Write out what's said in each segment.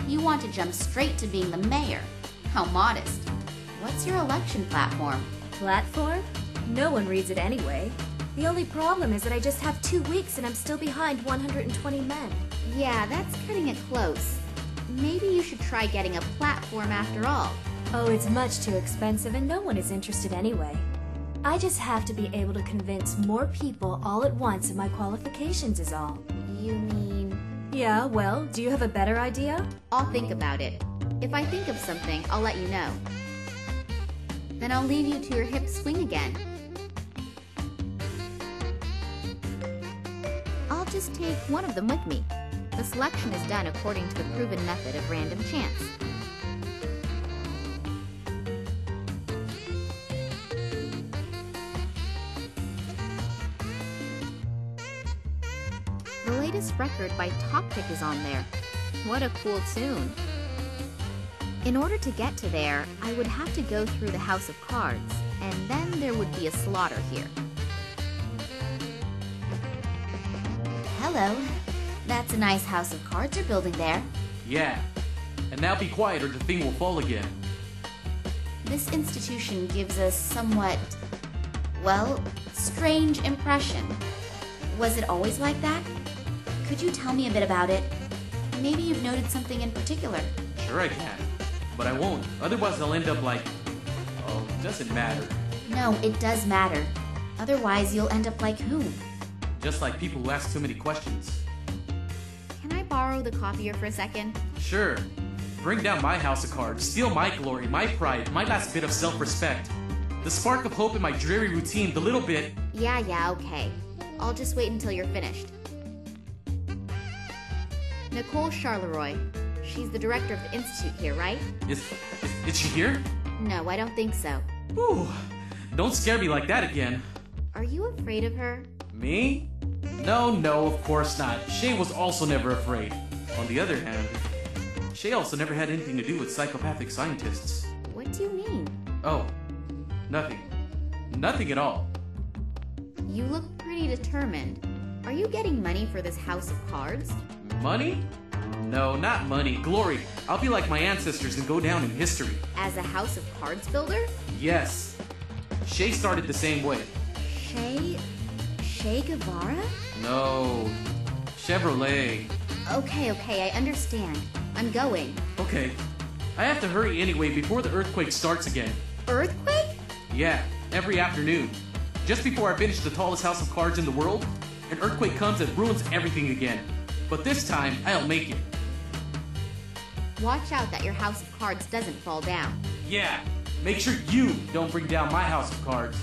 You want to jump straight to being the mayor. How modest. What's your election platform? Platform? No one reads it anyway. The only problem is that I just have 2 weeks and I'm still behind 120 men. Yeah, that's cutting it close. Maybe you should try getting a platform after all. Oh, it's much too expensive and no one is interested anyway. I just have to be able to convince more people all at once of my qualifications is all. You mean... Yeah, well, do you have a better idea? I'll think about it. If I think of something, I'll let you know. Then I'll leave you to your hip swing again. I'll just take one of them with me. The selection is done according to the proven method of random chance. The latest record by Toppick is on there. What a cool tune. In order to get to there, I would have to go through the House of Cards, and then there would be a slaughter here. Hello. That's a nice house of cards you're building there. Yeah. And now be quiet or the thing will fall again. This institution gives a somewhat, well, strange impression. Was it always like that? Could you tell me a bit about it? Maybe you've noted something in particular. Sure I can. But I won't. Otherwise I'll end up like... Oh, it doesn't matter. No, it does matter. Otherwise you'll end up like whom? Just like people who ask too many questions. Can I borrow the copier for a second? Sure. Bring down my house of cards, steal my glory, my pride, my last bit of self-respect. The spark of hope in my dreary routine, the little bit... Yeah, okay. I'll just wait until you're finished. Nicole Charleroi. She's the director of the institute here, right? Is she here? No, I don't think so. Ooh, don't scare me like that again. Are you afraid of her? Me? No, of course not. Shay was also never afraid. On the other hand, Shay also never had anything to do with psychopathic scientists. What do you mean? Oh, nothing. Nothing at all. You look pretty determined. Are you getting money for this house of cards? Money? No, not money. Glory. I'll be like my ancestors and go down in history. As a house of cards builder? Yes. Shay started the same way. Che Guevara? No. Chevrolet. Okay, I understand. I'm going. Okay. I have to hurry anyway before the earthquake starts again. Earthquake? Yeah, every afternoon. Just before I finish the tallest house of cards in the world, an earthquake comes and ruins everything again. But this time, I'll make it. Watch out that your house of cards doesn't fall down. Yeah, make sure you don't bring down my house of cards.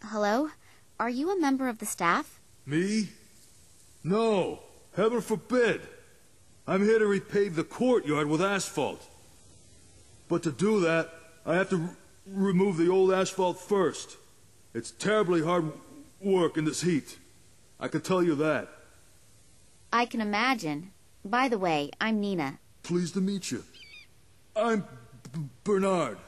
Hello? Are you a member of the staff? Me? No, heaven forbid. I'm here to repave the courtyard with asphalt. But to do that, I have to remove the old asphalt first. It's terribly hard work in this heat. I can tell you that. I can imagine. By the way, I'm Nina. Pleased to meet you. I'm Bernard.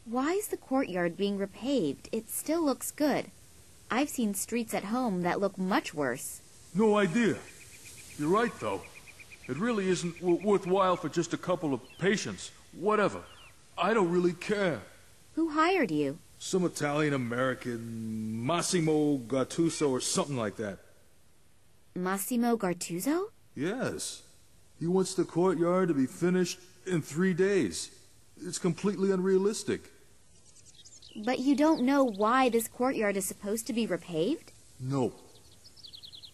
Why is the courtyard being repaved? It still looks good. I've seen streets at home that look much worse. No idea. You're right, though. It really isn't worthwhile for just a couple of patients. Whatever. I don't really care. Who hired you? Some Italian-American, Massimo Gattuso or something like that. Massimo Gattuso? Yes. He wants the courtyard to be finished in 3 days. It's completely unrealistic. But you don't know why this courtyard is supposed to be repaved? No.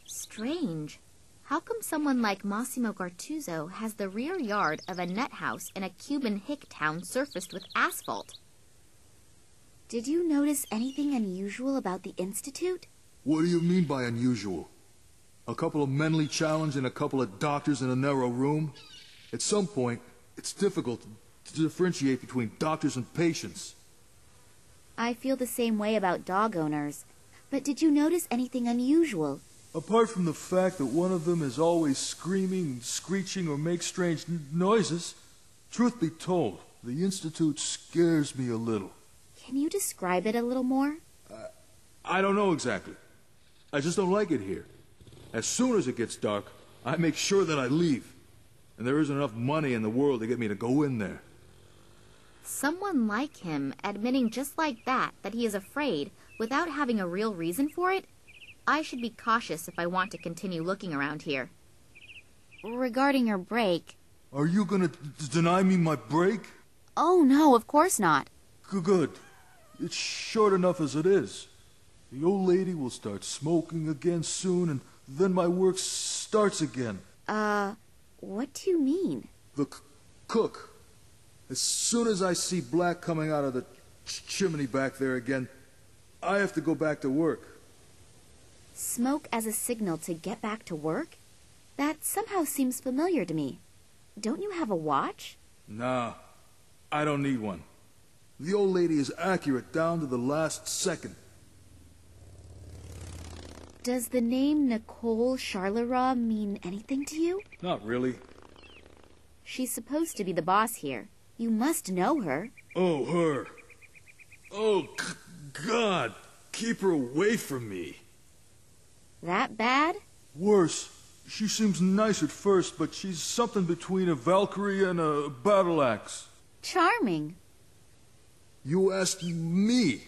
Strange. How come someone like Massimo Gattuso has the rear yard of a net house in a Cuban hick town surfaced with asphalt? Did you notice anything unusual about the Institute? What do you mean by unusual? A couple of mentally challenged and a couple of doctors in a narrow room? At some point, it's difficult to differentiate between doctors and patients. I feel the same way about dog owners. But did you notice anything unusual? Apart from the fact that one of them is always screaming, screeching, or makes strange noises, truth be told, the Institute scares me a little. Can you describe it a little more? I don't know exactly. I just don't like it here. As soon as it gets dark, I make sure that I leave. And there isn't enough money in the world to get me to go in there. Someone like him admitting just like that he is afraid without having a real reason for it? I should be cautious if I want to continue looking around here. Regarding your break... Are you gonna deny me my break? Oh, no, of course not. Good. It's short enough as it is. The old lady will start smoking again soon, and then my work starts again. What do you mean? The cook. As soon as I see black coming out of the chimney back there again, I have to go back to work. Smoke as a signal to get back to work? That somehow seems familiar to me. Don't you have a watch? Nah, I don't need one. The old lady is accurate down to the last second. Does the name Nicole Charleroi mean anything to you? Not really. She's supposed to be the boss here. You must know her. Oh, her. Oh, God. Keep her away from me. That bad? Worse. She seems nice at first, but she's something between a Valkyrie and a battle axe. Charming. You asked me.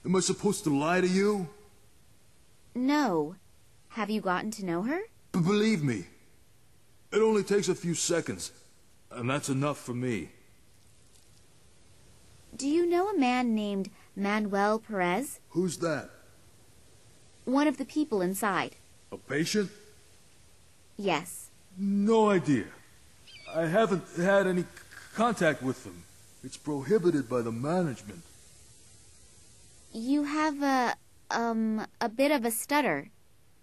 Am I supposed to lie to you? No. Have you gotten to know her? Believe me, it only takes a few seconds, and that's enough for me. Do you know a man named Manuel Perez? Who's that? One of the people inside. A patient? Yes. No idea. I haven't had any contact with them. It's prohibited by the management. You have a bit of a stutter.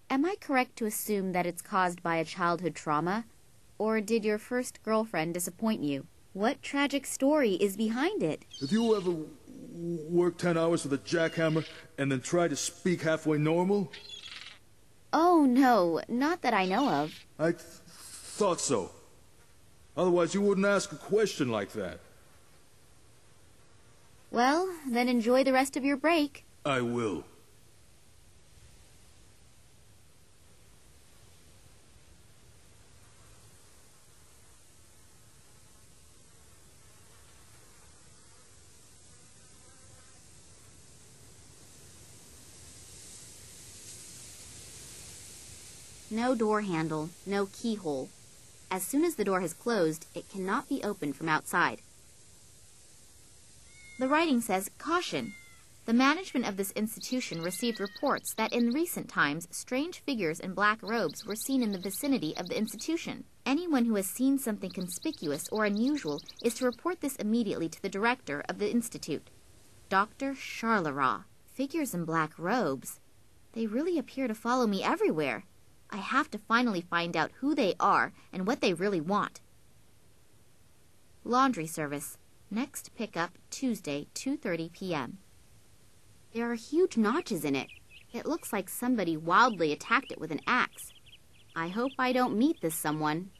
Am I correct to assume that it's caused by a childhood trauma? Or did your first girlfriend disappoint you? What tragic story is behind it? Have you ever worked 10 hours with a jackhammer and then tried to speak halfway normal? Oh, no, not that I know of. I thought so. Otherwise you wouldn't ask a question like that. Well, then enjoy the rest of your break. I will. No door handle, no keyhole. As soon as the door has closed, it cannot be opened from outside. The writing says, "Caution! The management of this institution received reports that in recent times strange figures in black robes were seen in the vicinity of the institution. Anyone who has seen something conspicuous or unusual is to report this immediately to the director of the institute, Dr. Charleroi." Figures in black robes? They really appear to follow me everywhere. I have to finally find out who they are and what they really want. Laundry service. Next pickup Tuesday, 2:30 p.m. There are huge notches in it. It looks like somebody wildly attacked it with an axe. I hope I don't meet this someone.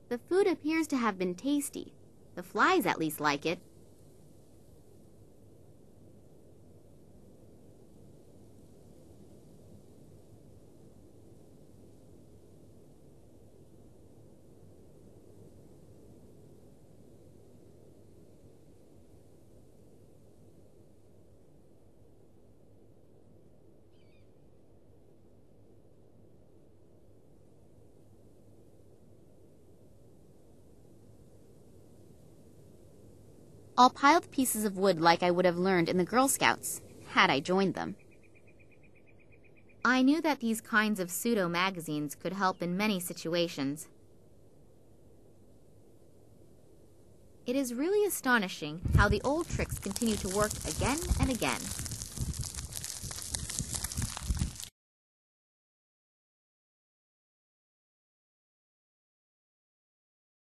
The food appears to have been tasty. The flies at least like it. All piled pieces of wood like I would have learned in the Girl Scouts, had I joined them. I knew that these kinds of pseudo-magazines could help in many situations. It is really astonishing how the old tricks continue to work again and again.